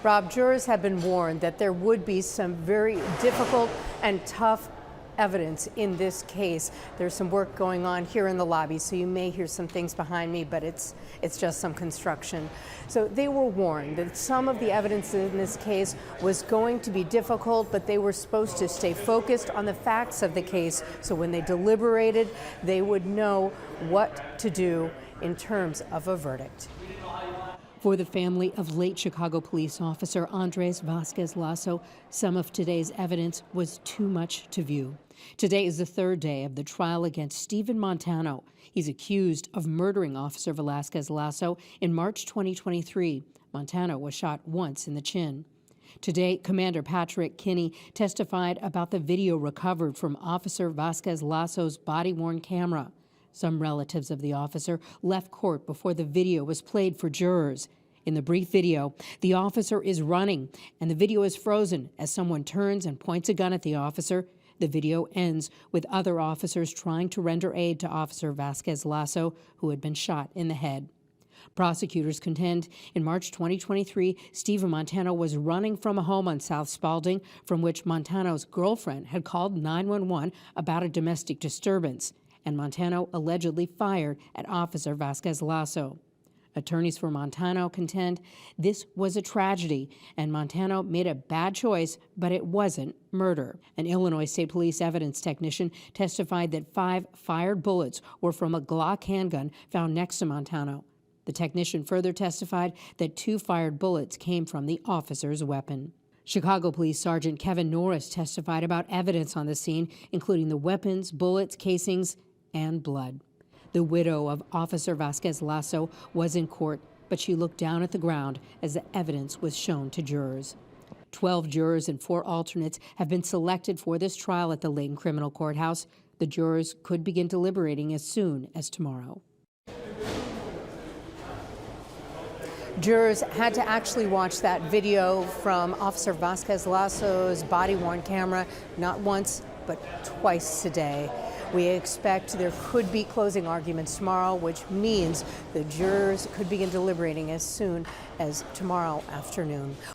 Rob, jurors have been warned that there would be some very difficult and tough evidence in this case. There's some work going on here in the lobby, so you may hear some things behind me, but it's just some construction. So they were warned that some of the evidence in this case was going to be difficult, but they were supposed to stay focused on the facts of the case, so when they deliberated, they would know what to do in terms of a verdict. For the family of late Chicago police officer Andres Vásquez Lasso, some of today's evidence was too much to view. Today is the third day of the trial against Stephen Montano. He's accused of murdering Officer Vásquez Lasso in March 2023. Montano was shot once in the chin. Today, Commander Patrick Kinney testified about the video recovered from Officer Vásquez Lasso's body-worn camera. Some relatives of the officer left court before the video was played for jurors. In the brief video, the officer is running, and the video is frozen as someone turns and points a gun at the officer. The video ends with other officers trying to render aid to Officer Vásquez Lasso, who had been shot in the head. Prosecutors contend in March 2023, Stephen Montano was running from a home on South Spalding from which Montano's girlfriend had called 911 about a domestic disturbance, and Montano allegedly fired at Officer Vásquez Lasso. Attorneys for Montano contend this was a tragedy, and Montano made a bad choice, but it wasn't murder. An Illinois State Police evidence technician testified that 5 fired bullets were from a Glock handgun found next to Montano. The technician further testified that 2 fired bullets came from the officer's weapon. Chicago Police Sergeant Kevin Norris testified about evidence on the scene, including the weapons, bullets, casings, and blood. The widow of Officer Vásquez Lasso was in court, but she looked down at the ground as the evidence was shown to jurors. 12 jurors and 4 alternates have been selected for this trial at the Layton Criminal Courthouse. The jurors could begin deliberating as soon as tomorrow. Jurors had to actually watch that video from Officer Vásquez Lasso's body-worn camera not once, but twice today. We expect there could be closing arguments tomorrow, which means the jurors could begin deliberating as soon as tomorrow afternoon.